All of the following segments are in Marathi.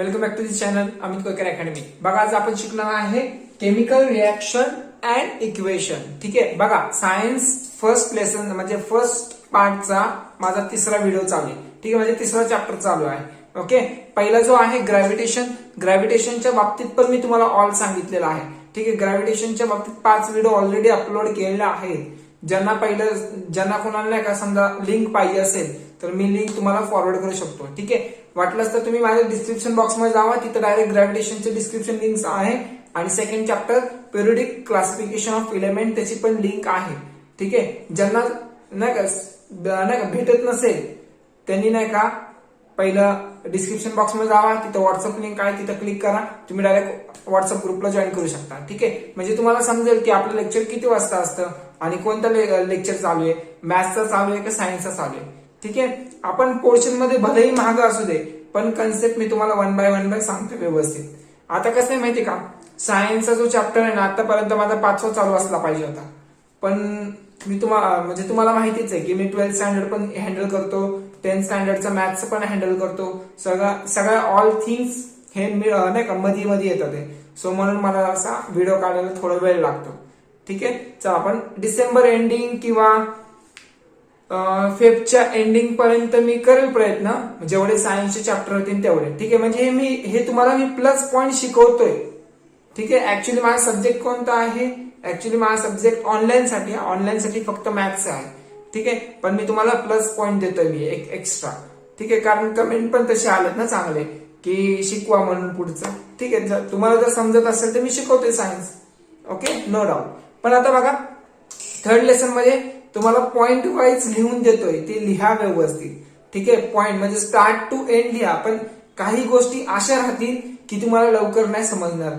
Welcome back to this channel Amit Koyakar academy. बघा आज आपण शिकणार आहे केमिकल रिएक्शन अँड इक्वेशन. ठीक आहे, बघा सायन्स फर्स्ट लेसन म्हणजे फर्स्ट पार्टचा माझा तिसरा व्हिडिओ चालू आहे. ठीक आहे, म्हणजे तिसरा चॅप्टर चालू आहे. ओके, पहिला जो आहे ग्रॅव्हिटेशनच्या बाबतीत पण मी तुम्हाला ऑल सांगितलेला आहे. ठीक आहे, ग्रॅव्हिटेशनच्या बाबतीत 5 व्हिडिओ ऑलरेडी अपलोड केलेले आहेत. ज्यांना कोणाला नाही का समजा लिंक पाहिजे असेल तर मी लिंक तुम्हाला फॉरवर्ड करू शकतो. ठीक आहे, वाटलंच तर तुम्ही माझ्या डिस्क्रिप्शन बॉक्समध्ये जावा, तिथे डायरेक्ट ग्रॅव्हिटेशनचे डिस्क्रिप्शन लिंक्स आहे आणि second chapter periodic classification of element त्याची पण लिंक आहे. ठीक आहे, ज्यांना नाही का भेटत नसेल त्यांनी नाही का पहिलं डिस्क्रिप्शन बॉक्समध्ये जावा, तिथे व्हॉट्सअप लिंक आहे, तिथे क्लिक करा, तुम्ही डायरेक्ट व्हॉट्सअप ग्रुपला जॉईन करू शकता. ठीक आहे, म्हणजे तुम्हाला समजेल की आपलं लेक्चर किती वाजता असतं आणि कोणतं लेक्चर चालू आहे, मॅथ्सचा चालू आहे की सायन्सचा चालू आहे. ठीक आहे, आपण पोर्शन मध्ये भलेही महाग असू दे पण कन्सेप्ट मी तुम्हाला वन बाय सांगतो व्यवस्थित. आता कसं आहे माहिती का, सायन्सचा जो चॅप्टर आहे ना आतापर्यंत माझा 5वा चालू असला पाहिजे होता, पण मी तुम्हाला माहितीच आहे की मी 12th स्टँडर्ड पण हँडल करतो, 10th स्टँडर्डचा मॅथ्स पण हँडल करतो, सगळ्या ऑल थिंग्स हे नाही का मध्ये येतात. सो म्हणून मला असा व्हिडिओ काढायला थोडा वेळ लागतो. ठीक आहे, चला आपण डिसेंबर एंडिंग किंवा फेबच्या एंडिंग पर्यंत मी करेल प्रयत्न, जेवढे सायन्सचे चॅप्टर होतील तेवढे. ठीक आहे, म्हणजे हे तुम्हाला मी प्लस पॉइंट शिकवतोय. ठीक आहे, ऍक्च्युली माझा सब्जेक्ट कोणता आहे, ऍक्च्युली माझा सब्जेक्ट ऑनलाईन साठी फक्त मॅथ्स आहे. ठीक आहे, पण मी तुम्हाला प्लस पॉइंट देतोय मी एक एक्स्ट्रा. ठीक आहे, कारण कमेंट पण तसे आलेत ना चांगले की शिकवा म्हणून पुढचं. ठीक आहे, तुम्हाला जर समजत असेल तर मी शिकवतोय सायन्स. Okay, no doubt. पण आता बघा थर्ड लेसन मध्ये तुम्हाला पॉइंट वाईज लिहून देतोय, ते लिहा व्यवस्थित. ठीक आहे, पॉइंट म्हणजे स्टार्ट टू एंड लिहा, पण काही गोष्टी अशा राहतील की तुम्हाला लवकर नाही समजणार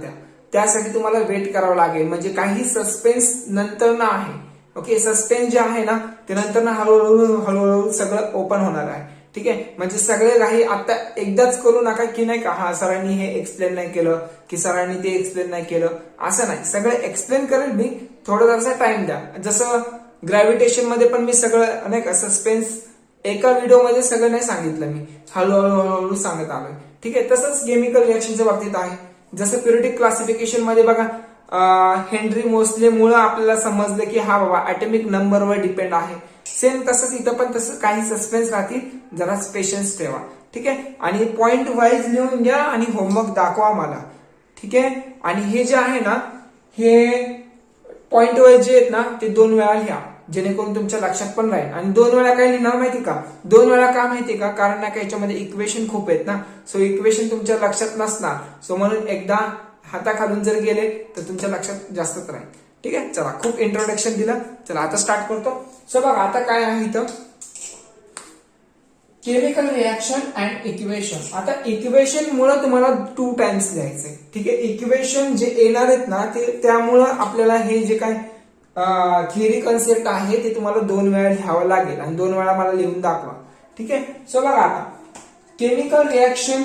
त्यासाठी तुम्हाला वेट करावं लागेल. म्हणजे काही सस्पेन्स नंतर ना आहे. ओके, सस्पेन्स जे आहे ना ते नंतर ना हळूहळू सगळं ओपन होणार आहे. ठीक आहे, म्हणजे सगळे काही आता एकदाच करू नका की नाही का हा सरांनी हे एक्सप्लेन नाही केलं की सरांनी ते एक्सप्लेन नाही केलं, असं नाही. सगळं एक्सप्लेन करेल मी, थोडा जसा टाइम द्या. जसं ग्रॅव्हिटेशन मध्ये पण मी सगळं नाही का सस्पेन्स एका व्हिडिओमध्ये सगळं नाही सांगितलं, मी हळूहळू सांगत आलोय. ठीक आहे, तसंच केमिकल रिएक्शनच्या बाबतीत आहे. जसं पिरियडिक क्लासिफिकेशन मध्ये बघा हेनरी मोसले मुळे आपल्याला समजलं की हा बाबा ऍटॉमिक नंबरवर डिपेंड आहे. सेम तसंच इथं पण तसं काही सस्पेन्स राहतील, जरा पेशन्स ठेवा. ठीक आहे, आणि पॉइंट वाईज लिहून घ्या आणि होमवर्क दाखवा मला. ठीक आहे, आणि हे जे आहे ना हे पॉइंट वाईज जे आहेत ना ते 2 वेळा लिहा, जेणेकरून तुमच्या लक्षात पण राहील. आणि 2 वेळा काय लिहिणार माहिती का, 2 वेळा का माहिती का, कारण ना का याच्यामध्ये इक्वेशन खूप आहेत ना, सो इक्वेशन तुमच्या लक्षात नसणार. सो म्हणून एकदा हाताखालून जर गेले तर तुमच्या लक्षात जास्तच राहील. ठीक आहे, चला खूप इंट्रोडक्शन दिलं, चला आता स्टार्ट करतो. सो बघा आता काय आहे इथं केमिकल रिएक्शन अँड इक्वेशन. आता इक्वेशन मुळे तुम्हाला 2 टाइम्स लिहायचंय. ठीक आहे, इक्वेशन जे येणार आहेत ना ते त्यामुळं आपल्याला हे जे काय थिअरी कन्सेप्ट आहे ते तुम्हाला 2 वेळा लिहावं लागेल आणि 2 वेळा मला लिहून दाखवा. ठीक आहे, सो बघा आता केमिकल रिएक्शन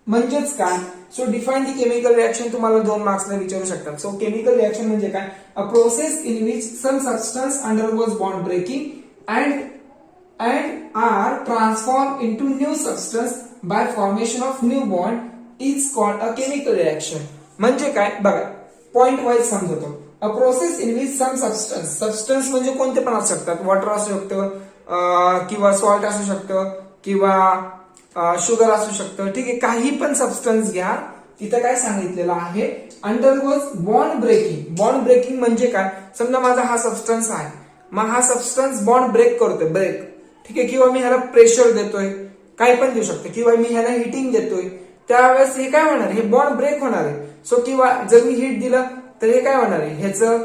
म्हणजेच काय. So define the chemical reaction तुम्हाला 2 मार्क्सला विचारू शकतात. सो केमिकल रिएक्शन म्हणजे काय, a process in which some substance undergoes bond breaking and are transformed into new substance by formation of new bond is called a chemical reaction. म्हणजे काय बघा, पॉइंट वाईज समजतो. A process in which some substance म्हणजे कोणते पण असू शकतात, वॉटर असू शकतं किंवा सॉल्ट असू शकतं किंवा शुगर असू शकतं. ठीक आहे, काही पण सबस्टन्स घ्या, तिथं काय सांगितलेलं आहे undergoes bond breaking. Bond breaking म्हणजे काय, समजा माझा हा सबस्टन्स आहे, मग हा सबस्टन्स बॉन्ड ब्रेक करतोय, ब्रेक. ठीक आहे, किंवा मी ह्याला प्रेशर देतोय, काही पण देऊ शकतो, किंवा मी ह्याला हिटिंग देतोय, त्यावेळेस हे काय होणार, हे बॉन्ड ब्रेक होणार आहे. सो किंवा जर मी हिट दिलं तर हे काय होणार आहे, ह्याचं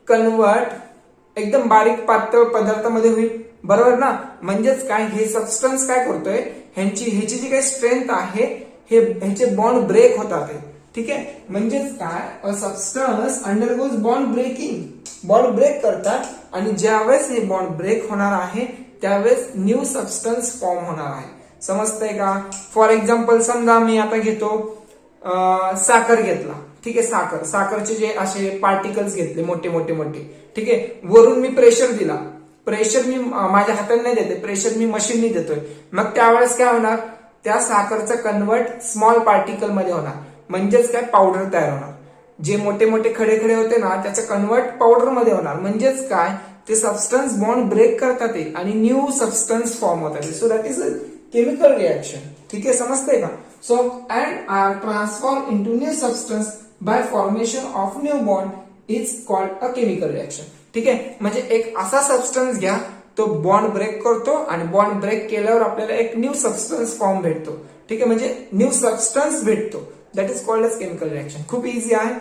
कन्वर्ट एकदम बारीक पातळ पदार्थामध्ये होईल. बरोबर ना, म्हणजेच काय हे सबस्टन्स काय करतोय, ह्याची जी काही स्ट्रेंथ आहे ह्याचे बॉन्ड ब्रेक होतात. ठीक आहे, म्हणजेच काय a substance undergoes bond breaking, bond break करतात आणि ज्यावेळेस हे बॉन्ड ब्रेक होणार आहे त्यावेळेस न्यू सबस्टन्स फॉर्म होणार आहे. समजतंय का. फॉर एक्झाम्पल समजा मी आता घेतो साखर घेतला. ठीक आहे, साखरचे जे असे पार्टिकल्स घेतले मोठे. ठीक आहे, वरून मी प्रेशर दिला, प्रेशर मी माझ्या हाताने नाही देते, प्रेशर मी मशीननी देतोय. मग त्यावेळेस काय होणार, त्या साखरचं कन्वर्ट स्मॉल पार्टिकल मध्ये होणार, म्हणजेच काय पावडर तयार होणार. जे मोठे मोठे खडे खडे होते ना त्याचं कन्वर्ट पावडर मध्ये होणार, म्हणजेच काय ते सबस्टन्स बॉन्ड ब्रेक करतात ते आणि न्यू सबस्टन्स फॉर्म होतात. So that is a chemical reaction. ठीक आहे, समजतंय का? So and are transform into new substance by formation of new bond is called a chemical reaction. ठीक आहे, म्हणजे एक असा सबस्टन्स घ्या तो बॉन्ड ब्रेक करतो आणि बॉन्ड ब्रेक केल्यावर आपल्याला एक न्यू सबस्टन्स फॉर्म भेटतो. ठीक आहे, म्हणजे न्यू सबस्टन्स भेटतो. That is called as chemical reaction. खूप इझी आहे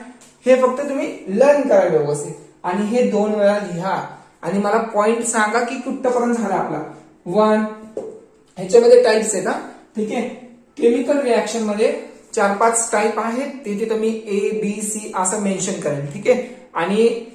हे, फक्त तुम्ही लर्न करा व्यवस्थित आणि हे 2 वेळा लिहा आणि मला पॉइंट सांगा की कुठपर्यंत झाला आपला 1. ह्याच्यामध्ये टाइप्स आहेत. ठीक आहे, केमिकल रिएक्शन मध्ये 4-5 टाइप आहेत, ते तिथे मी ABC असं मेन्शन करेन. ठीक आहे, आणि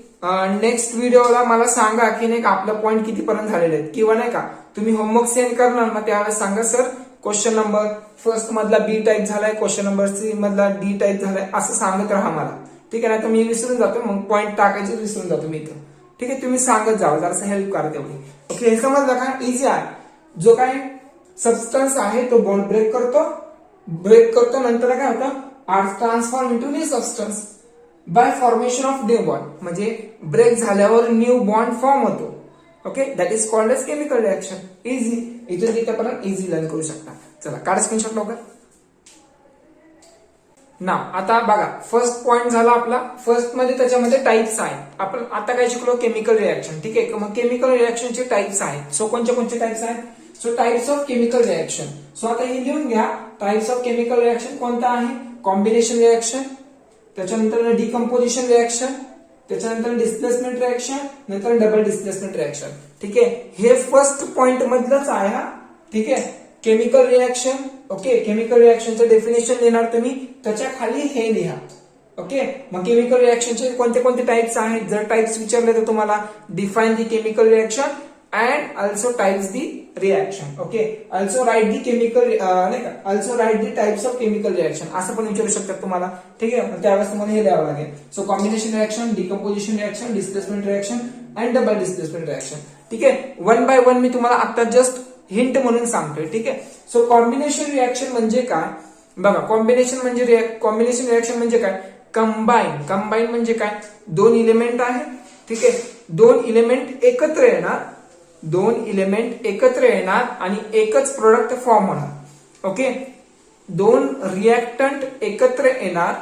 नेक्स्ट व्हिडिओला मला सांगा की नाही का आपला पॉइंट कितीपर्यंत झालेले आहेत, किंवा नाही का तुम्ही होमवर्क सेंड करणार ना त्यावेळेस सांगा सर क्वेश्चन नंबर फर्स्ट मधला बी टाइप झालाय, क्वेश्चन नंबर सी मधला डी टाइप झालाय, असं सांगत राहा मला. ठीक आहे ना, तर मी विसरून जातो, मग पॉइंट टाकायचे विसरून जातो मी इथं. ठीक आहे, तुम्ही सांगत जावा, जरासं हेल्प करा तेवढी. ओके, हे समजलं का? इझी आहे. जो काय सबस्टन्स आहे तो बॉन्ड ब्रेक करतो नंतर काय होतं are transform into new substance by formation of new bond, म्हणजे ब्रेक झाल्यावर न्यू बॉन्ड फॉर्म होतो. Okay, that is called as chemical reaction. Easy, इथून तिथेपर्यंत इझी लर्न करू शकता. चला काढा स्क्रीनशॉट लवकर. ना आता बघा फर्स्ट पॉइंट झाला आपला. फर्स्ट मध्ये त्याच्यामध्ये टाइप्स आहेत. आपण आता काय शिकलो केमिकल रिएक्शन. ठीक आहे, मग केमिकल रिएक्शनचे टाइप्स आहेत. सो कोणते टाइप्स आहेत? So types of chemical reaction. So आता हे लिहून घ्या. टाइप्स ऑफ केमिकल रिएक्शन कोणता आहे? कॉम्बिनेशन रिएक्शन, त्याच्यानंतर डिकम्पोजिशन रिएक्शन, त्याच्यानंतर डिस्प्लेसमेंट रिएक्शन, नंतर डबल डिस्प्लेसमेंट रिएक्शन. ठीक आहे, हे फर्स्ट पॉइंट मधलंच आहे हा. ठीक आहे, केमिकल रिएक्शन. ओके, केमिकल रिएक्शनचं डेफिनेशन लिहिणार तुम्ही, त्याच्या खाली हे लिहा. ओके, मग केमिकल रिएक्शनचे कोणते टाइप्स आहेत? जर टाइप्स विचारले तर तुम्हाला define the chemical reaction and also types the reaction. Okay, also write the chemical नाही का, also write the types of chemical reaction असं पण विचारू शकतात तुम्हाला. ठीक आहे, त्यावेळेस तुम्हाला हे द्यावं लागेल. So combination reaction, decomposition reaction, displacement reaction and double displacement reaction. ठीक आहे, 1 बाय 1 मी तुम्हाला आता जस्ट हिंट म्हणून सांगतोय. ठीक आहे, सो कॉम्बिनेशन रिएक्शन म्हणजे काय बघा. कॉम्बिनेशन रिएक्शन म्हणजे काय? कंबाईन म्हणजे काय? 2 इलेमेंट आहे. ठीक आहे, 2 इलेमेंट एकत्र येणार आणि एकच प्रोडक्ट फॉर्म होणार. ओके, 2 रिएक्टंट एकत्र येणार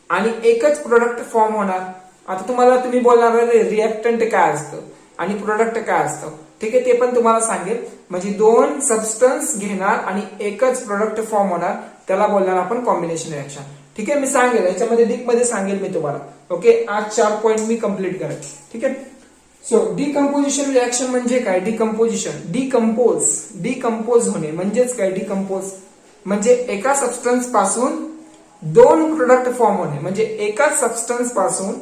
आणि एकच प्रोडक्ट फॉर्म होणार. आता तुम्ही बोलणार रिएक्टंट काय असतं आणि प्रोडक्ट काय असतं. ठीक आहे, ते पण तुम्हाला सांगेल. म्हणजे 2 सबस्टन्स घेणार आणि एकच प्रोडक्ट फॉर्म होणार, त्याला बोलणार आपण कॉम्बिनेशन रिएक्शन. ठीक आहे, मी सांगेल याच्यामध्ये डीप मध्ये सांगेल मी तुम्हाला. ओके, आज 4 पॉइंट मी कंप्लीट करेन. ठीक आहे, सो डिकम्पोजिशन रिएक्शन म्हणजे काय? डिकम्पोज होणे म्हणजेच काय? डिकम्पोज म्हणजे एका सबस्टन्स पासून 2 प्रोडक्ट फॉर्म होणे, म्हणजे एका सबस्टन्स पासून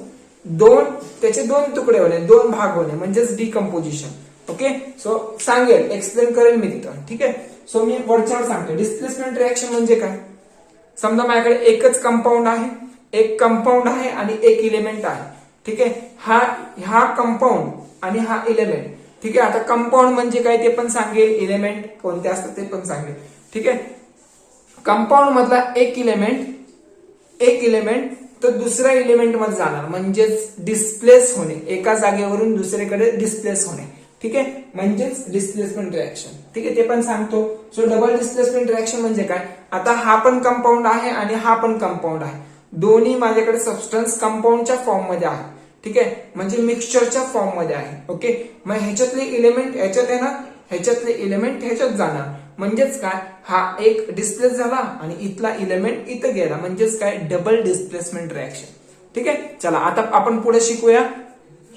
त्याचे 2 तुकडे होणे, 2 भाग होणे म्हणजेच डिकम्पोजिशन. ओके, सो सांगेल, एक्सप्लेन करेल मी तिथं. ठीक आहे, सो मी वरच्यावर सांगतो. डिस्प्लेसमेंट रिएक्शन म्हणजे काय? समजा माझ्याकडे एकच कंपाऊंड आहे आणि एक इलेमेंट आहे. ठीक आहे, हा कंपाऊंड आणि हा इलेमेंट. ठीक आहे, आता कंपाऊंड म्हणजे काय ते पण सांगेल, इलेमेंट कोणते असतात ते पण सांगेल. ठीक आहे, कंपाऊंड मधला एक इलेमेंट तर दुसऱ्या इलेमेंट मध्ये जाणार, म्हणजेच डिस्प्लेस होणे, एका जागेवरून दुसरीकडे डिस्प्लेस होणे. ठीक आहे, म्हणजेच डिस्प्लेसमेंट रिएक्शन. ठीक आहे, ते पण सांगतो. सो डबल डिस्प्लेसमेंट रिएक्शन म्हणजे काय? आता हा पण कंपाऊंड आहे आणि हा पण कंपाऊंड आहे, दोन्ही माझ्याकडे सबस्टन्स कंपाऊंडच्या फॉर्म मध्ये आहे. ठीक आहे, म्हणजे मिक्सचरच्या फॉर्म मध्ये आहे. ओके, मग ह्याच्यातले इलेमेंट ह्याच्यात येणार, ह्याच्यातले इलेमेंट ह्याच्यात जाणार, म्हणजेच काय? हा एक डिस्प्लेस झाला आणि इथला इलेमेंट इथं गेला, म्हणजेच काय? Double displacement reaction. ठीक आहे, चला आता आपण पुढे शिकूया.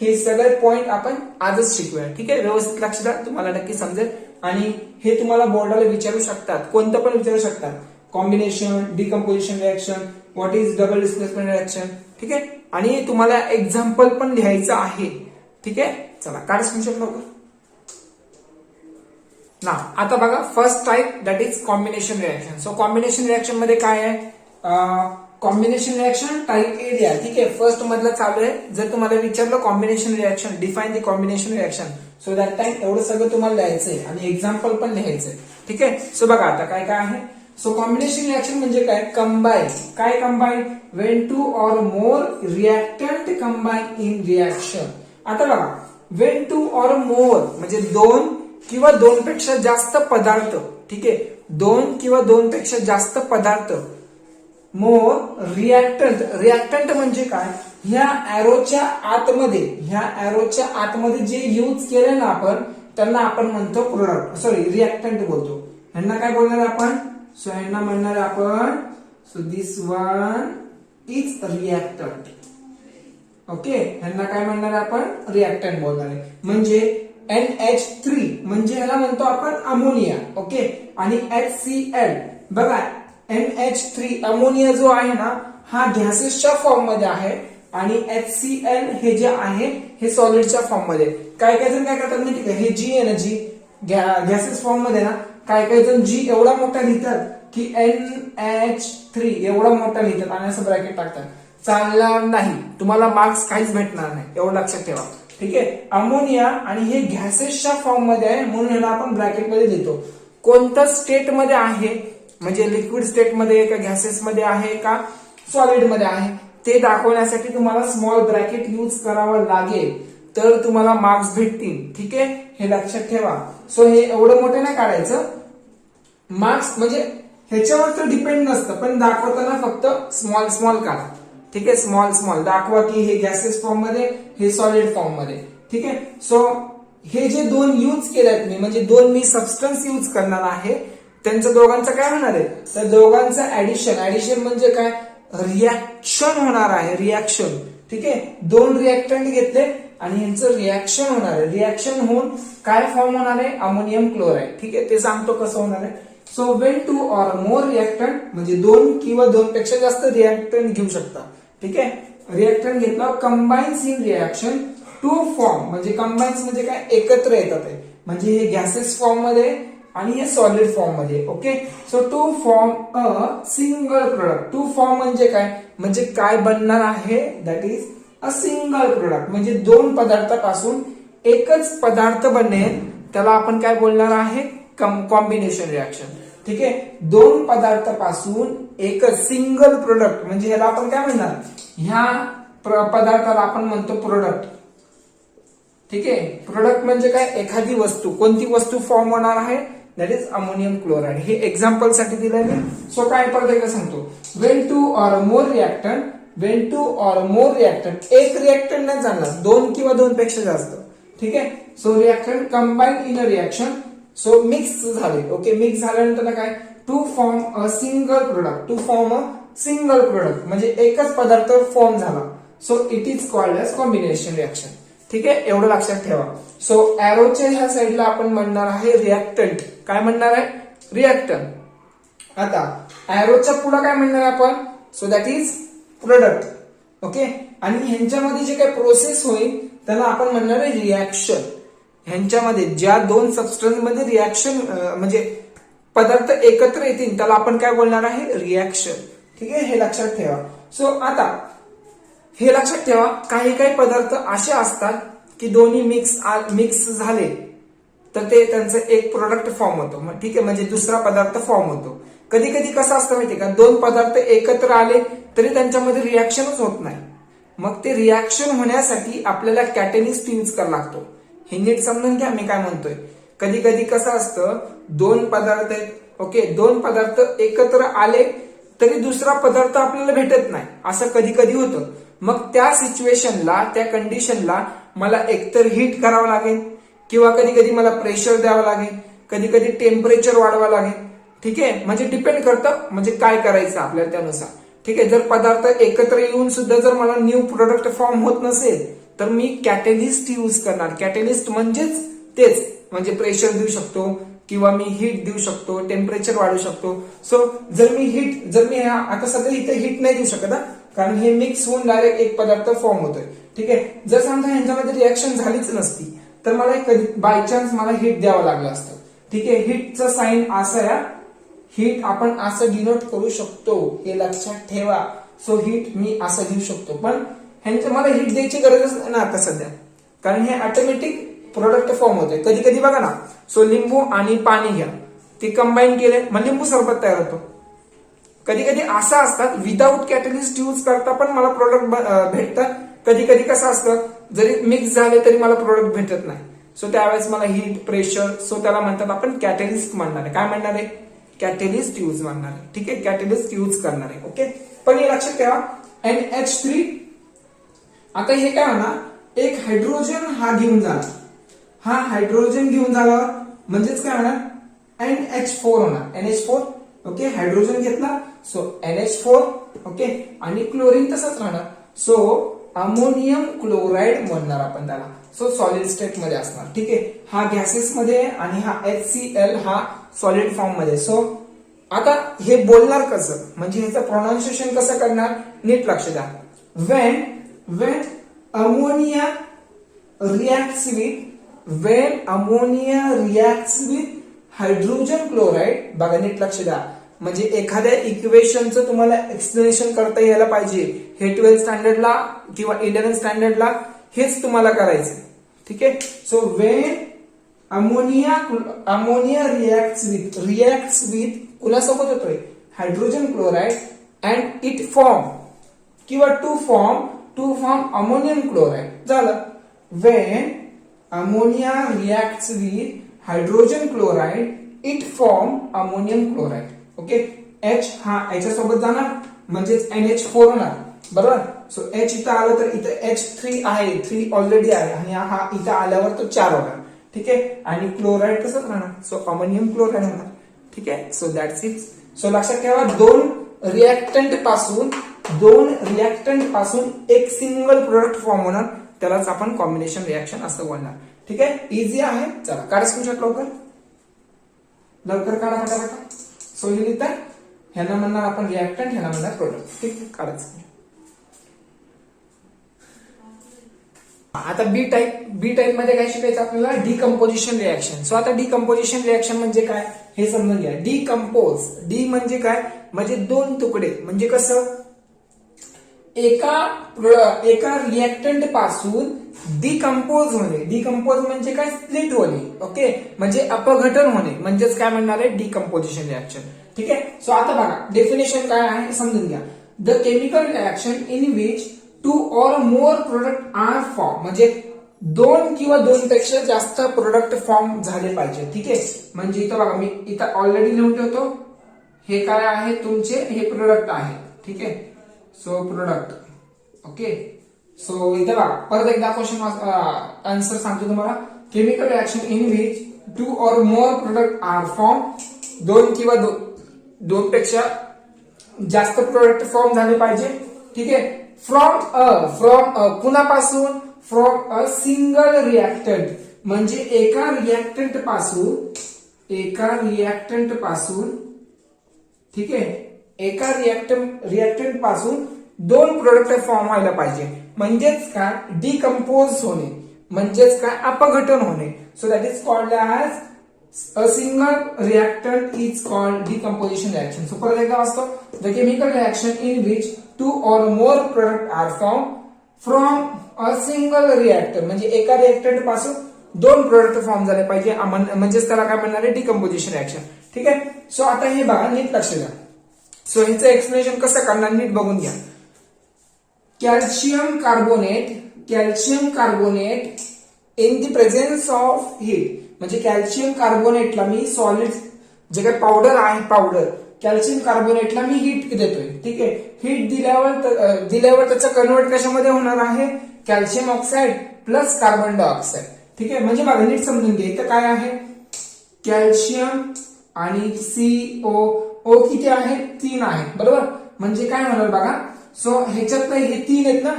हे सगळे पॉइंट आपण आजच शिकूया. ठीक आहे, व्यवस्थित लक्ष द्या, तुम्हाला नक्की समजेल. आणि हे तुम्हाला बोर्डाला विचारू शकतात, कोणतं पण विचारू शकतात. Combination, decomposition reaction, what is double displacement reaction. ठीक आहे, आणि तुम्हाला एक्झाम्पल पण लिहायचं आहे. ठीक आहे, चला काढ स्क्रीनशॉट लवकर. ना आता बघा first type, that is combination reaction. So combination reaction मध्ये काय आहे? कॉम्बिनेशन रिएक्शन टाइप ए द्या. ठीक आहे, फर्स्ट मधलं चालू आहे. जर तुम्हाला विचारलं combination reaction, define the combination reaction, so that time एवढं सगळं तुम्हाला लिहायचंय आणि एक्झाम्पल पण लिहायचंय. ठीक आहे, सो बघा आता काय काय आहे. सो कॉम्बिनेशन रिएक्शन म्हणजे काय, कंबाईन. काय combine, Wien two or more reactant combine in reaction. आता बघा, वेन टू ऑर मोर म्हणजे दोन किंवा दोन पेक्षा जास्त पदार्थ. ठीक आहे, दोन किंवा दोन पेक्षा जास्त पदार्थ, मोर रिएक्टंट. रिएक्टंट म्हणजे काय, ह्या एरोच्या आतमध्ये जे यूज केले ना आपण, त्यांना आपण म्हणतो प्रोडक्ट, सॉरी रिएक्टंट बोलतो. ह्यांना काय बोलणार आपण, सो ह्यांना म्हणणार आपण, so this one is reactant. Okay, ह्यांना काय म्हणणार आपण, रिएक्टंट बोलणार आहे. म्हणजे NH3 म्हणजे ह्याला म्हणतो आपण अमोनिया. ओके, आणि HCl बघा, NH3 अमोनिया जो आहे ना, हा गॅसेसच्या फॉर्म मध्ये आहे आणि HCl हे जे आहे हे सॉलिडच्या फॉर्म मध्ये. काय काय जण काय करतात माहिती का, हे जी आहे ना, जी गॅसेस फॉर्म मध्ये ना, काय काय जण जी एवढा मोठा लिहितात की NH3 एवढा मोठा लिहितात आणि असं ब्रॅकेट टाकतात. चालणार नाही, तुम्हाला मार्क्स काहीच भेटणार नाही, एवढं लक्षात ठेवा. ठीक आहे, अमोनिया आणि हे गॅसेसच्या फॉर्म मध्ये आहे म्हणून ह्याला आपण ब्रॅकेट मध्ये देतो. कोणत्या स्टेट मध्ये आहे, म्हणजे लिक्विड स्टेट मध्ये का गॅसेस मध्ये आहे का सॉलिड मध्ये आहे, ते दाखवण्यासाठी तुम्हाला स्मॉल ब्रॅकेट यूज करावं लागेल, तर तुम्हाला मार्क्स भेटतील. ठीक आहे, हे लक्षात ठेवा. सो हे एवढं मोठं नाही काढायचं. मार्क्स म्हणजे ह्याच्यावर तर डिपेंड नसतं, पण दाखवताना फक्त स्मॉल स्मॉल काढा. ठीक आहे, स्मॉल स्मॉल दाखवा की हे गॅसेस फॉर्म मध्ये, हे सॉलिड फॉर्म मध्ये. ठीक आहे, सो हे जे दोन यूज केलेत मी, म्हणजे दोन मी सबस्टन्स यूज करणार आहे, त्यांचं दोघांचं काय होणार आहे, तर दोघांचं ऍडिशन म्हणजे काय, रिॲक्शन होणार आहे, रिॲक्शन. ठीक आहे, दोन रिॲक्टंट घेतले आणि यांचं रिॲक्शन होणार आहे. रिॲक्शन होऊन काय फॉर्म होणार आहे, अमोनियम क्लोराईड. ठीक आहे, ते सांगतो कसं होणार आहे. So Wien two or more reactant म्हणजे दोन किंवा दोन पेक्षा जास्त रिॲक्टंट घेऊ शकता. ठीक आहे, रिॲक्टंट घेतला, combines in reaction to form म्हणजे कंबाईन्स म्हणजे काय, एकत्र येतात आहे, म्हणजे हे गॅसेस फॉर्म मध्ये आणि हे सॉलिड फॉर्म मध्ये. Okay, so to form a single product. To form म्हणजे काय, म्हणजे काय बनणार आहे, that is a single product. म्हणजे दोन पदार्थापासून एकच पदार्थ बनेल, त्याला आपण काय बोलणार आहे, कॉम्बिनेशन रिॲक्शन. ठीक आहे, दोन पदार्थापासून एकच सिंगल प्रोडक्ट म्हणजे ह्याला आपण काय म्हणणार, ह्या पदार्थाला आपण म्हणतो प्रोडक्ट. ठीक आहे, प्रोडक्ट म्हणजे काय, एखादी वस्तू. कोणती वस्तू फॉर्म होणार आहे, दॅट इज अमोनियम क्लोराईड. हे एक्झाम्पल साठी दिलंय मी. सो काय परत एकदा सांगतो, when two or more reactant, when two or more reactant, एक रिॲक्टंट नाही चालणार, दोन किंवा दोन पेक्षा जास्त. ठीक आहे, so reactant combine in a reaction, so mix झाले. ओके, मिक्स झाल्यानंतर काय, to form a single product. To form a single product म्हणजे एकच पदार्थ फॉर्म झाला. So it is called as combination reaction. ठीक आहे, एवढं लक्षात ठेवा. सो एरोच्या ह्या साईडला आपण म्हणणार आहे रिॲक्टंट. काय म्हणणार आहे, रिॲक्टंट. आता एरोच्या पुढे काय म्हणणार आपण, so that is product. Okay, आणि ह्यांच्यामध्ये जे काही प्रोसेस होईल त्याला आपण म्हणणार आहे रिॲक्शन. ह्यांच्यामध्ये ज्या दोन सबस्टन्स मध्ये रिॲक्शन म्हणजे पदार्थ एकत्र येतील त्याला आपण काय बोलणार आहे, रिॲक्शन. ठीक आहे, हे लक्षात ठेवा. सो आता हे लक्षात ठेवा, काही काही पदार्थ असे असतात की दोन्ही मिक्स झाले तर ते त्यांचं एक प्रोडक्ट फॉर्म होतो. ठीक आहे, म्हणजे दुसरा पदार्थ फॉर्म होतो. कधी कधी कसं असतं माहितीये का, दोन पदार्थ एकत्र आले तरी त्यांच्यामध्ये रिॲक्शनच होत नाही. मग ते रिॲक्शन होण्यासाठी आपल्याला कॅटलिस्ट यूज करावा लागतो. हे नीट समजून घ्या मी काय म्हणतोय. कधी कधी कसं असतं, दोन पदार्थ आहेत. ओके, दोन पदार्थ एकत्र आले तरी दुसरा पदार्थ आपल्याला भेटत नाही, असं कधी कधी होतं. मग त्या सिच्युएशनला, त्या कंडिशनला मला एकतर हीट करावं लागेल किंवा कधी कधी मला प्रेशर द्यावं लागेल, कधी कधी टेम्परेचर वाढवावं लागेल. ठीक आहे, म्हणजे डिपेंड करतं म्हणजे काय करायचं आपल्याला त्यानुसार. ठीक आहे, जर पदार्थ एकत्र येऊन सुद्धा जर मला न्यू प्रोडक्ट फॉर्म होत नसेल तर मी कॅटलिस्ट यूज करणार. कॅटलिस्ट म्हणजेच तेच, म्हणजे प्रेशर देऊ शकतो किंवा मी हीट देऊ शकतो, टेम्परेचर वाढवू शकतो. सो जर मी आता सध्या इथे हीट नाही देऊ शकत, कारण हे मिक्स होऊन डायरेक्ट एक पदार्थ फॉर्म होतोय. ठीक आहे, जर समजा ह्यांच्यामध्ये रिॲक्शन झालीच नसती तर मला कधी बाय चान्स मला हीट द्यावं लागलं असतं. ठीक आहे, हीटचं साइन असं आहे, हीट आपण असं डिनोट करू शकतो, हे लक्षात ठेवा. सो हीट मी असं घेऊ शकतो, पण ह्यांचं मला हीट द्यायची गरजच नाही ना आता सध्या, कारण हे ऑटोमॅटिक प्रोडक्ट फॉर्म होते. कधी कधी बघा ना, सो लिंबू आणि पाणी घ्या, ते कंबाईन केले मग लिंबू सरबत तयार होतो. कधी कधी असं असतात विदाऊट कॅटलिस्ट यूज करता पण मला प्रोडक्ट भेटतात. कधी कधी कसं असतं, जरी मिक्स झाले तरी मला प्रोडक्ट भेटत नाही. सो त्यावेळेस मला हीट, प्रेशर, सो त्याला म्हणतात आपण कॅटलिस्ट म्हणणार आहे. काय म्हणणार आहे? कॅटलिस्ट यूज म्हणणार आहे. ठीक आहे, कॅटलिस्ट यूज करणार आहे. ओके, पण हे लक्षात ठेवा NH3. आता हे काय होणार, एक हायड्रोजन हा घेऊन जाणार, हा हायड्रोजन घेऊन झाल्यावर म्हणजेच काय होणार, NH4 होणार. NH4. ओके, हायड्रोजन घेतला सो NH4. ओके, आणि क्लोरीन तसंच राहणार, सो अमोनियम क्लोराईड म्हणणार आपण त्याला. सो सॉलिड स्टेट मध्ये असणार. ठीक आहे, हा गॅसेस मध्ये आणि हा HCl हा सॉलिड फॉर्म मध्ये. सो आता हे बोलणार कसं, म्हणजे ह्याचं प्रोनाउन्सिएशन कसं करणार, नीट लक्ष द्या. when ammonia reacts with hydrogen chloride. बघा नीट लक्ष द्या, म्हणजे एखाद्या इक्वेशनचं तुम्हाला एक्सप्लेनेशन करता यायला पाहिजे. हे 12th स्टँडर्डला किंवा 11th स्टँडर्डला हेच तुम्हाला करायचं. ठीक आहे, so when ammonia reacts with कुणासोबत होतोय, hydrogen chloride, and it form किंवा टू फॉर्म अमोनियम क्लोराईड. झालं. When ammonia reacts with hydrogen chloride it form ammonium chloride. Okay, H हा याच्यासोबत जाणार म्हणजेच NH4 होणार. बरोबर. सो H इथं आलं तर इथं H3 आहे, 3 ऑलरेडी आहे, आणि हा इथं आल्यावर तो 4 होणार. ठीक आहे, आणि क्लोराईड तसंच राहणार, सो अमोनियम क्लोराईड होणार. ठीक आहे, सो दॅट्स इट. सो लक्षात ठेवा, दोन रिॲक्टंट पासून एक सिंगल प्रोडक्ट फॉर्म होणार, त्यालाच आपण कॉम्बिनेशन रिॲक्शन असं बोलणार. ठीक आहे, इझी आहे. चला काढा स्क्रीनशॉट लवकर काढा फटाफट. सो हे लिहितात, ह्यांना म्हणणार आपण रिॲक्टंट, ह्यांना म्हणणार प्रोडक्ट. ठीक आहे, काढायचं. आता बी टाईप मध्ये काय शिकायचं आपल्याला, डिकम्पोजिशन रिॲक्शन. सो आता डिकम्पोजिशन रिॲक्शन म्हणजे काय हे समजून घ्या. डिकम्पोज, डी म्हणजे काय, म्हणजे दोन तुकडे. म्हणजे कसं, एका रिॲक्टंट पासून डिकम्पोज होणे. डिकम्पोज म्हणजे काय, स्प्लिट होणे. ओके, म्हणजे अपघटन होणे, म्हणजेच काय म्हणणार आहे, डिकम्पोजिशन रिॲक्शन. ठीक आहे, सो आता बघा डेफिनेशन काय आहे समजून घ्या. The chemical reaction in which 2 or more product are form, म्हणजे 2 किंवा 2 पेक्षा जास्त प्रोडक्ट फॉर्म झाले पाहिजे. ठीक आहे, म्हणजे इथं बघा मी इथं ऑलरेडी लिहून ठेवतो, हे काय आहे तुमचे, हे प्रोडक्ट आहे. ठीक आहे, सो प्रोडक्ट. ओके, सो इथे बघा परत एकदा क्वेश्चन आन्सर सांगतो तुम्हाला. Chemical reaction in which 2 or more product are form, 2 किंवा 2 पेक्षा जास्त प्रोडक्ट फॉर्म झाले पाहिजे. ठीक आहे, फ्रॉम कुणापासून, फ्रॉम अ सिंगल रिॲक्टंट, म्हणजे एका रिॲक्टंट पासून. ठीक आहे, एका रिॲक्टंट पासून 2 प्रोडक्ट फॉर्म व्हायला पाहिजे. म्हणजेच काय, डिकम्पोज होणे, म्हणजेच काय, अपघटन होणे. So that is called as a single reactant is called decomposition reaction. So परत एकदा वाचतो. The chemical reaction in which 2 or more product are form from a single reactor, म्हणजे एका रिॲक्टंट पासून 2 प्रोडक्ट फॉर्म झाले पाहिजे, म्हणजेच त्याला काय म्हणणार आहे, डिकम्पोजिशन रिॲक्शन. ठीक आहे, सो आता हे बघा नीट लक्ष द्या. सो ह्याचं एक्सप्लेनेशन कसं करणार नीट बघून घ्या. Calcium carbonate in the presence of heat, म्हणजे कॅल्शियम कार्बोनेटला मी सॉलिड जे काही पावडर आहे, कॅल्शियम कार्बोनेटला मी हीट देतोय. ठीक आहे, हीट दिल्यावर त्याचं कन्वर्ट कशामध्ये होणार आहे, calcium oxide plus carbon dioxide. ठीक आहे, म्हणजे बघा नीट समजून घ्या. इथं काय आहे, कॅल्शियम आणि CO किती आहेत, 3 आहेत. बरोबर, म्हणजे काय होणार बघा, सो ह्याच्यात हे 3 आहेत ना,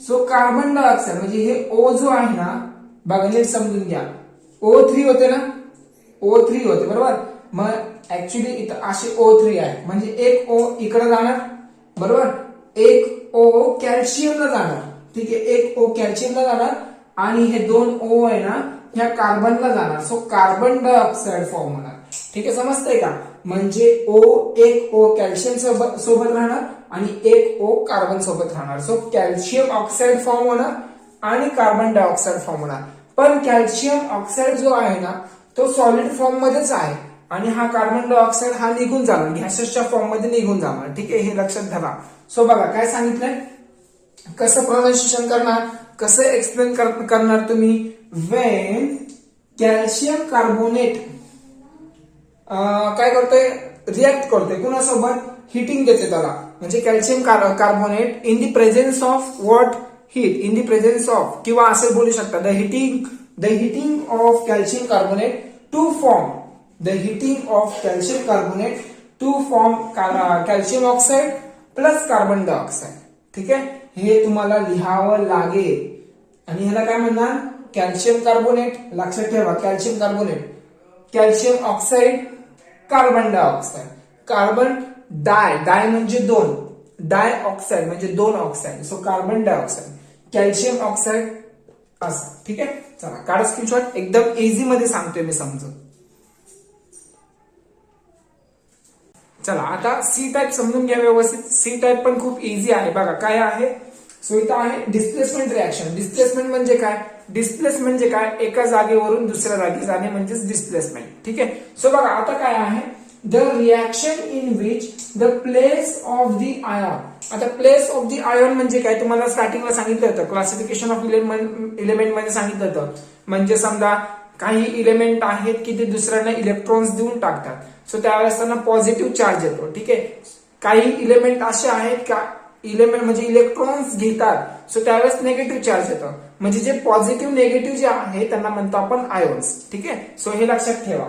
सो कार्बन डायऑक्साईड म्हणजे हे O जो आहे ना, बघा नीट समजून घ्या, O3 होते ना, O3 होते. बरोबर, मग ऍक्च्युली इथं असे O3 आहे, म्हणजे एक O इकडे जाणार. बरोबर, एक O कॅल्शियमला जाणार. ठीक आहे, एक O कॅल्शियमला जाणार, आणि हे 2 O आहे ना, ह्या कार्बनला जाणार. सो कार्बन डायऑक्साईड फॉर्म होणार. ठीक आहे, समजतंय का, म्हणजे एक O कॅल्शियम सोबत राहणार आणि एक O कार्बन सोबत राहणार. सो कॅल्शियम ऑक्साईड फॉर्म होणार आणि कार्बन डायऑक्साईड फॉर्म होणार. पण कॅल्शियम ऑक्साईड जो आहे ना तो सॉलिड फॉर्म मध्येच आहे आणि हा कार्बन डायऑक्साईड हा निघून जाणार, गॅसेसच्या फॉर्म मध्ये निघून जाणार. ठीक आहे, हे लक्षात धरा. सो बघा काय सांगितलंय, कसं प्रोनाउन्सिएशन करणार, कसं एक्सप्लेन करणार तुम्ही. वेन कॅल्शियम कार्बोनेट काय करतोय, रिॲक्ट करतोय कुणासोबत, हिटिंग देते त्याला. म्हणजे calcium carbonate in the presence of what, heat. In the presence of, किंवा असे बोलू शकता the heating of calcium carbonate to form, the heating of calcium carbonate to form calcium oxide plus carbon dioxide. ठीक आहे, हे तुम्हाला लिहावं लागेल. आणि ह्याला काय म्हणणार, कॅल्शियम कार्बोनेट. लक्षात ठेवा, calcium carbonate, calcium oxide, carbon dioxide. Carbon di म्हणजे दोन, डाय ऑक्साईड म्हणजे दोन oxide. So carbon dioxide, calcium oxide असं. ठीक आहे, चला काढा स्क्रीनशॉट. एकदम इझी मध्ये सांगतोय मी, समजून. चला आता सी टाईप समजून घ्या व्यवस्थित. सी टाईप पण खूप इझी आहे. बघा काय आहे, सो इथं आहे डिस्प्लेसमेंट रिॲक्शन. डिस्प्लेसमेंट म्हणजे काय, डिस्प्लेसमेंट म्हणजे काय, एका जागेवरून दुसऱ्या जागी जाणे म्हणजेच डिस्प्लेसमेंट. ठीक आहे, सो बघा आता काय आहे, the reaction in which the place of the ion. आता प्लेस ऑफ द आयॉन म्हणजे काय, तुम्हाला स्टार्टिंगला सांगितलं होतं, क्लासिफिकेशन ऑफ इलेमेंट मध्ये सांगितलं होतं. म्हणजे समजा काही इलेमेंट आहेत की ते दुसऱ्यांना इलेक्ट्रॉन्स देऊन टाकतात. सो त्यावेळेस त्यांना पॉझिटिव्ह चार्ज येतो. ठीक आहे, काही इलेमेंट असे आहेत का इलेमेंट म्हणजे इलेक्ट्रॉन्स घेतात, सो त्यावेळेस निगेटिव्ह चार्ज येतं. म्हणजे जे पॉझिटिव्ह निगेटिव्ह जे आहे त्यांना म्हणतो आपण आयॉन्स. ठीक आहे, सो हे लक्षात ठेवा.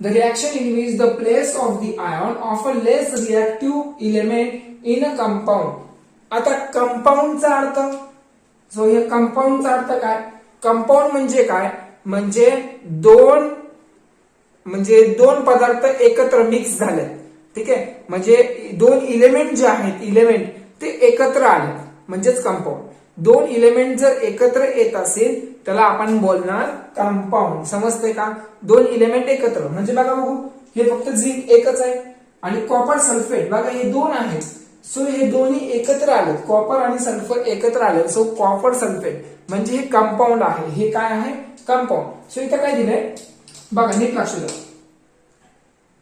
The reaction in which the place of the ion of a less reactive element in a compound. आता कंपाऊंडचा अर्थ, सो हे कंपाऊंडचा अर्थ काय, कंपाऊंड म्हणजे काय, म्हणजे दोन पदार्थ एकत्र मिक्स झाले. ठीक आहे, म्हणजे दोन इलेमेंट जे आहेत, इलेमेंट ते एकत्र आले म्हणजेच कंपाऊंड. दोन इलेमेंट जर एकत्र येत असेल त्याला आपण बोलणार कंपाऊंड. समजते का, दोन इलेमेंट एकत्र म्हणजे बघा बघू, हे फक्त झिंक एकच आहे आणि कॉपर सल्फेट बघा हे दोन आहेत. सो हे दोन्ही एकत्र आले, कॉपर आणि सल्फर एकत्र आले. सो कॉपर सल्फेट म्हणजे हे कंपाऊंड आहे. हे काय आहे, कंपाऊंड. सो इथं काय दिलंय बघा, नीट लक्ष द्या.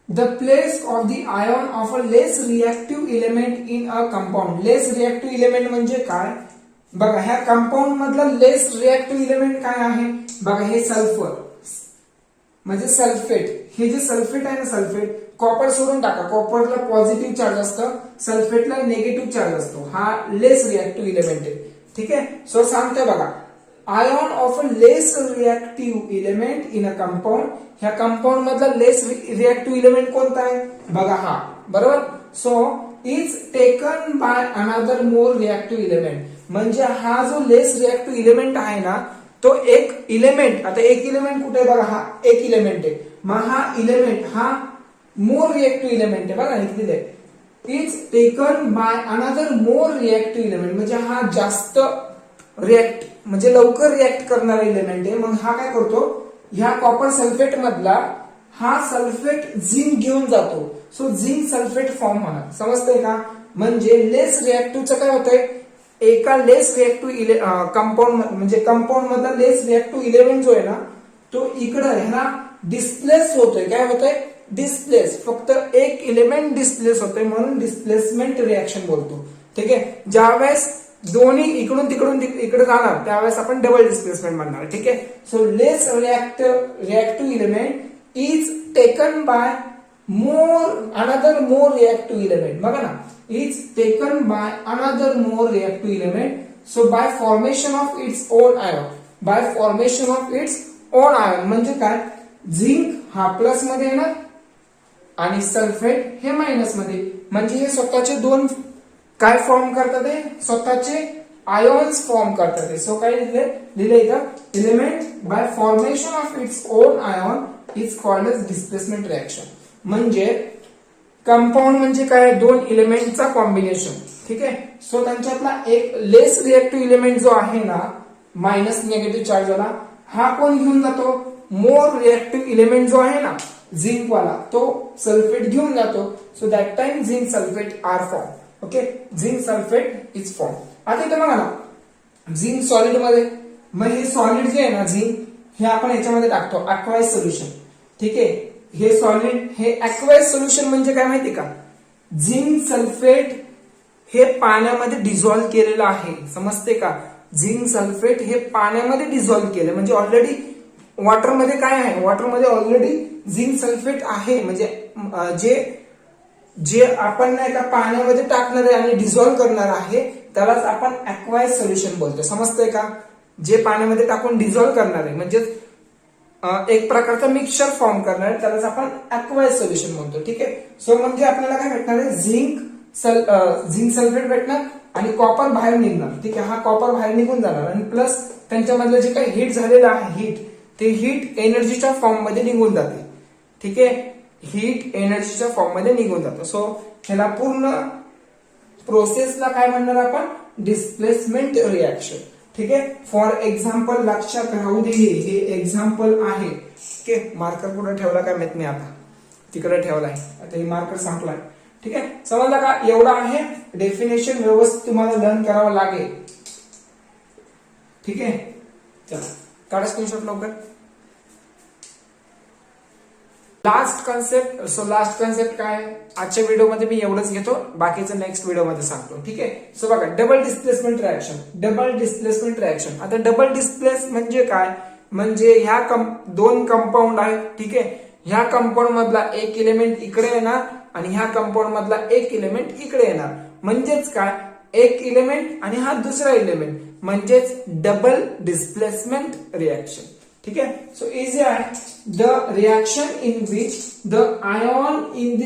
The place of the ion of a less reactive element in a compound. Less reactive element म्हणजे काय, बघा ह्या कंपाऊंड मधला लेस रिॲक्टिव्ह इलेमेंट काय आहे, बघा हे सल्फर म्हणजे सल्फेट. हे जे सल्फेट आहे ना, सल्फेट, कॉपर सोडून टाका, कॉपरला पॉझिटिव्ह चार्ज असतं, सल्फेटला निगेटिव्ह चार्ज असतो. हा लेस रिॲक्टिव्ह इलेमेंट आहे. ठीक आहे, सो सांगतोय बघा, ion of a less reactive element in a compound. ह्या कंपाऊंड मधला लेस रिॲक्टिव्ह इलेमेंट कोणता आहे, बघा हा, बरोबर. So is taken by another more reactive element. म्हणजे हा जो लेस रिॲक्टिव्ह इलेमेंट आहे ना, तो एक इलेमेंट, आता एक इलेमेंट कुठे बघा, हा एक इलेमेंट आहे. मग हा इलेमेंट हा मोर रिॲक्टिव्ह इलेमेंट आहे. बघा इथे दिलंय, is taken by another more reactive element. म्हणजे हा जास्त रिॲक्ट म्हणजे लवकर रिॲक्ट करणारा इलेमेंट आहे. मग हा काय करतो, ह्या कॉपर सल्फेट मधला हा सल्फेट झिंक घेऊन जातो. सो झिंक सल्फेट फॉर्म होणार. समजतंय का, म्हणजे लेस रिॲक्टिव्हचं काय होतंय, एका लेस रिॲक्टिव्ह कंपाऊंड म्हणजे कंपाऊंड मधला लेस रिॲक्टिव्ह इलेमेंट जो आहे ना, तो इकडं आहे ना डिस्प्लेस होतोय. काय होतंय, डिस्प्लेस. फक्त एक इलेमेंट डिस्प्लेस होतोय म्हणून डिस्प्लेसमेंट रिॲक्शन बोलतो. ठीक आहे, ज्यावेळेस दोन्ही इकडून तिकडून इकडे जाणार त्यावेळेस आपण डबल डिस्प्लेसमेंट म्हणणार. ठीक आहे, so less reactive element is taken by another more reactive element. बघा ना, is taken by another more reactive element. So bye formation of its own ion. Bye formation of its own ion म्हणजे काय, झिंक हा प्लस मध्ये येणार आणि सल्फेट हे मायनस मध्ये. म्हणजे हे स्वतःचे दोन काय फॉर्म करतात, स्वतःचे आयॉन्स फॉर्म करतात. सो काय लिहिलंय इथं, element by formation of its own ion is called as displacement reaction. म्हणजे कंपाऊंड म्हणजे काय, दोन इलेमेंटचा कॉम्बिनेशन. ठीक आहे, सो त्यांच्यातला एक लेस रिॲक्टिव्ह इलेमेंट जो आहे ना, मायनस निगेटिव्ह चार्ज वाला, हा कोण घेऊन जातो, मोर रिॲक्टिव्ह इलेमेंट जो आहे ना झिंक वाला, तो सल्फेट घेऊन जातो. So that time zinc sulphate are form. Okay, zinc sulphate is form. आता इथे बघा ना, झिंक सॉलिड मध्ये, मग हे सॉलिड जे आहे ना झिंक, हे आपण याच्यामध्ये टाकतो अक्वायस सोल्युशन. ठीक आहे, हे सॉलिड, हे अक्वायस सोल्युशन म्हणजे काय माहिती का, झिंक सल्फेट हे पाण्यामध्ये डिझॉल्व्ह केलेलं आहे. समजते का, झिंक सल्फेट हे पाण्यामध्ये डिझॉल्व्ह केलं म्हणजे ऑलरेडी वॉटरमध्ये काय आहे, वॉटरमध्ये ऑलरेडी झिंक सल्फेट आहे. म्हणजे जे आपण नाही का पाण्यामध्ये टाकणार आहे आणि डिझॉल्व्ह करणार आहे त्यालाच आपण अक्वायस सोल्युशन बोलतो. समजतंय का, जे पाण्यामध्ये टाकून डिझॉल्व्ह करणार आहे म्हणजे एक प्रकारचं मिक्सचर फॉर्म करणार आहे त्यालाच आपण अक्वायस सोल्युशन म्हणतो. ठीक आहे, सो म्हणजे आपल्याला काय भेटणार आहे, झिंक सल्फेट भेटणार आणि कॉपर बाहेर निघणार. ठीक आहे, हा कॉपर बाहेर निघून जाणार आणि प्लस त्यांच्यामधलं जे काही हीट झालेलं आहे, हीट, ते हीट एनर्जीच्या फॉर्म मध्ये निघून जाते. ठीक आहे, हीट एनर्जीच्या फॉर्म मध्ये निघून जातो. सो ह्याला पूर्ण प्रोसेसला काय म्हणणार आपण, डिस्प्लेसमेंट रिएक्शन. ठीक आहे, फॉर एक्झाम्पल लक्षात राहू दे, हे एक्झाम्पल आहे. ओके, मार्कर कुठे ठेवला काय माहित, मी आता तिकडे ठेवलाय, आता हे मार्कर संपलाय. ठीक आहे, समजलं का, एवढं आहे. डेफिनेशन व्यवस्थित तुम्हाला लर्न करावं लागेल. ठीक आहे, चला काढा स्क्रीनशॉट लवकर. लास्ट कन्सेप्ट काय, आजच्या व्हिडिओमध्ये मी एवढंच घेतो, बाकीचं नेक्स्ट व्हिडिओमध्ये सांगतो. ठीक आहे, सो बघा, डबल डिस्प्लेसमेंट रिएक्शन. आता डबल डिस्प्लेस म्हणजे काय, म्हणजे ह्या दोन कंपाऊंड आहेत. ठीक आहे, ह्या कंपाऊंड मधला एक एलिमेंट इकडे येणार आणि ह्या कंपाऊंड मधला एक एलिमेंट इकडे येणार. म्हणजेच काय, एक एलिमेंट आणि हा दुसरा एलिमेंट, म्हणजेच डबल डिस्प्लेसमेंट रिएक्शन. ठीक आहे, सो इझी आहे. The reaction in which the ion in the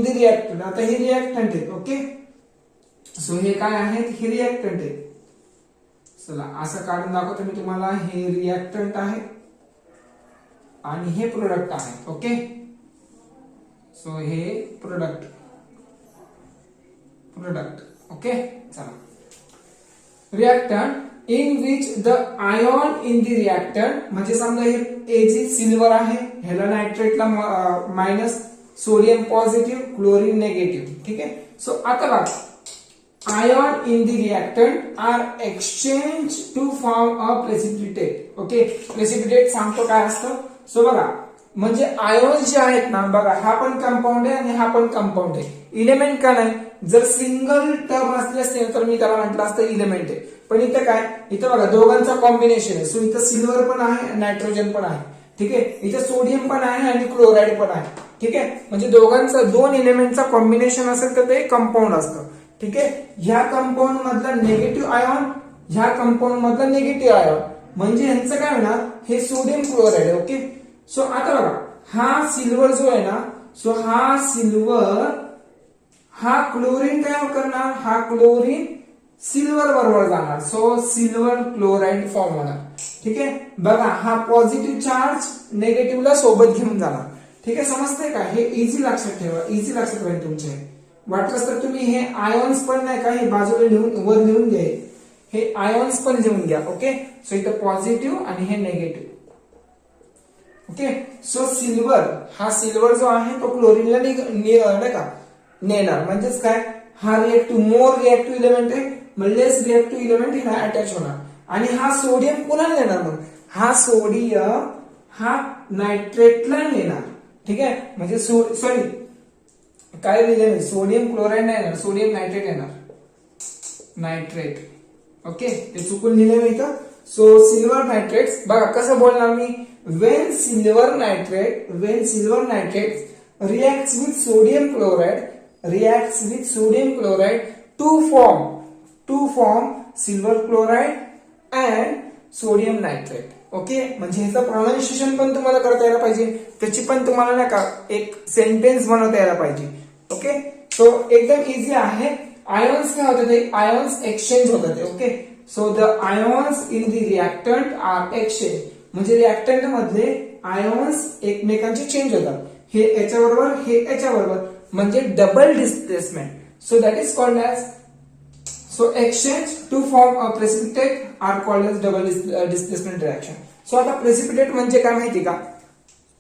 reactant, आता हे रिएक्टंट आहे. ओके, सो हे काय आहेत, हे रिएक्टंट आहे. चला असं काढून दाखवतो मी तुम्हाला. हे रिएक्टंट आहे आणि हे प्रोडक्ट आहे. ओके, सो हे प्रोडक्ट. ओके, चला, reactant in which the ion in the reactant, म्हणजे समजा हे Ag सिल्वर आहे, ह्याला नायट्रेटला minus, sodium positive, chlorine negative. ठीक आहे, सो आता बघा, ion in the reactant are exchange to form a precipitate. Okay, precipitate सांगतो काय असतं. सो बघा, म्हणजे आयॉन्स जे आहेत ना, बघा हा पण कंपाऊंड आहे आणि हा पण कंपाऊंड आहे. इलेमेंट का नाही, जर सिंगल टर्म असले असते तर मी त्याला म्हटलं असतं इलेमेंट आहे. पण इथं काय, इथं बघा दोघांचा कॉम्बिनेशन आहे. सो इथं सिल्वर पण आहे, नायट्रोजन पण आहे. ठीक आहे, इथं सोडियम पण आहे आणि क्लोराईड पण आहे. ठीक आहे, म्हणजे दोघांचा, दोन एलिमेंटचा कॉम्बिनेशन असेल तर ते कंपाऊंड असतं. ठीक आहे, ह्या कंपाऊंड मधला निगेटिव्ह आयॉन, ह्या कंपाऊंड मधला निगेटिव्ह आयॉन, म्हणजे यांचं काय होणार, हे सोडियम क्लोराईड आहे. ओके, सो आता बघा, हा सिल्वर जो आहे ना, सो हा सिल्वर, हा क्लोरीन काय करणार, हा क्लोरीन सिल्वर बरोबर जाणार. सो सिल्वर क्लोराईड फॉर्म होणार. ठीक आहे, बघा हा पॉझिटिव्ह चार्ज नेगेटिव्हला सोबत घेऊन जाणार. ठीक आहे, समजतंय का, हे इझी लक्षात ठेवा, इझी लक्षात राहील तुमच्या. वाटलंच तर तुम्ही हे आयॉन्स पण नाही का, हे बाजूला लिहून वर लिहून घ्या, हे आयॉन्स पण लिहून घ्या. ओके, सो इथं पॉझिटिव्ह आणि हे नेगेटिव्ह. ओके, सो सिल्वर, हा सिल्वर जो आहे तो क्लोरीनला नाही का नेणार. म्हणजेच काय, हा मोर रिएक्टिव्ह इलेमेंट आहे, लेस रिएक्टिव्ह इलेमेंट ह्याला अटॅच होणार. आणि हा सोडियम कोणाला नेणार, मग हा सोडियम हा नायट्रेटला नेणार. ठीक आहे, म्हणजे सॉरी काय लिहिलं नाही, सोडियम क्लोराईड नाही येणार, सोडियम नायट्रेट येणार, नायट्रेट. ओके, ते चुकून लिहिलं नाही का. सो सिल्वर नायट्रेट, बघा कसं बोलणार मी, when silver nitrate reacts with sodium chloride to form silver chloride and sodium nitrate. Okay, म्हणजे ह्याचं प्रोनाउन्सिएशन पण तुम्हाला करता यायला पाहिजे, त्याची पण तुम्हाला नाही का एक सेंटेन्स बनवता यायला पाहिजे. ओके, सो एकदम इझी आहे. आयॉन्स काय होतात, ते आयॉन्स एक्सचेंज होतात. Okay, so the ions in the reactant are exchange, म्हणजे रिएक्टंट मधले आयॉन्स एकमेकांचे चेंज होतात. हे याच्याबरोबर, हे याच्याबरोबर, म्हणजे double displacement. So that is called as, so exchange to form a precipitate are called as double displacement reaction. So आता प्रेसिपिटेट म्हणजे काय माहिती का,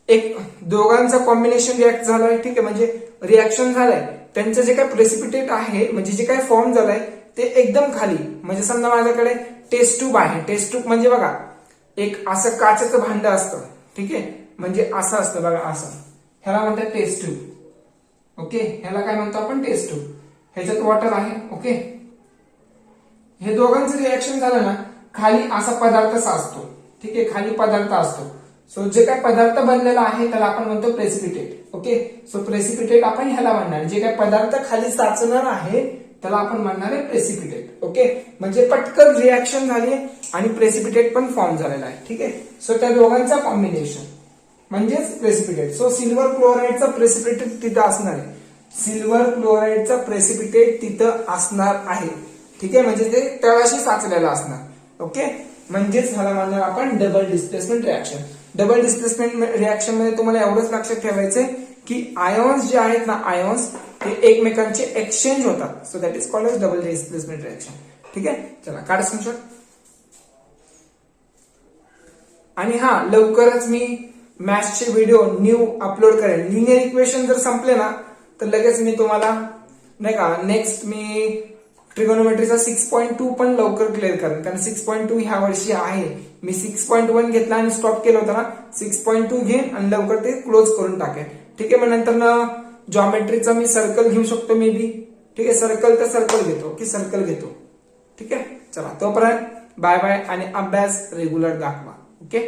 एक दोघांचा कॉम्बिनेशन रिएक्ट झालाय. ठीक आहे, म्हणजे रिॲक्शन झालंय त्यांचं जे काय प्रेसिपिटेट आहे म्हणजे जे काय फॉर्म झालंय ते एकदम खाली, म्हणजे समजा माझ्याकडे टेस्ट ट्यूब आहे. टेस्ट ट्यूब म्हणजे बघा एक असं काचेचं भांड असतं, ठीक आहे, म्हणजे असं असतं बघा, असं, ह्याला म्हणतात टेस्ट ट्यूब. ओके, ह्याला काय म्हणतो आपण, टेस्ट ट्यूब. ह्याच्यात वॉटर आहे. ओके, हे दोघांचं रिॲक्शन झालं ना, खाली असा पदार्थ साचतो. ठीक आहे, खाली पदार्थ असतो. सो जे काय पदार्थ बनलेला आहे त्याला आपण म्हणतो प्रेसिपिटेट. ओके, सो प्रेसिपिटेट आपण ह्याला म्हणणार, जे काय पदार्थ खाली साचणार आहे त्याला आपण म्हणणार आहे प्रेसिपिटेट. ओके, म्हणजे पटकन रिॲक्शन झाली आणि प्रेसिपिटेट पण फॉर्म झालेला आहे. ठीक आहे, सो त्या दोघांचा कॉम्बिनेशन म्हणजेच प्रेसिपिटेट. सो सिल्वर क्लोराईडचा प्रेसिपिटेट तिथं असणार आहे. सिल्वर क्लोराईडचा प्रेसिपिटेट तिथं असणार आहे. ठीक आहे, म्हणजे ते तळाशी साचलेलं असणार. ओके, म्हणजेच ह्याला म्हणणार आपण double displacement reaction. Double displacement reaction मध्ये तुम्हाला एवढंच लक्षात ठेवायचंय की आयॉन्स जे आहेत ना, आयॉन्स ते एकमेकांचे एक्सचेंज होतात. So that is called as double displacement reaction. ठीक आहे, चला काढा स्क्रीनशॉट. आणि हा, लवकरच मी मॅथ्सचे व्हिडिओ न्यू अपलोड करेन. लिनियर इक्वेशन जर संपले ना तर लगेच मी तुम्हाला नाही का नेक्स्ट मी ट्रिगोनोमेट्रीचा 6.2 पण लवकर क्लिअर करेन, कारण 6.2 ह्या वर्षी आहे. मी 6.1 घेतला आणि स्टॉप केलं होतं ना, 6.2 घेईन आणि लवकर ते क्लोज करून टाकेन. ठीक आहे, मग नंतर ना जॉमेट्रीचा मी सर्कल घेऊ शकतो मे बी. ठीक आहे, सर्कल तर सर्कल घेतो की सर्कल घेतो. ठीक आहे, चला तोपर्यंत बाय बाय आणि अभ्यास रेग्युलर दाखवा. ओके.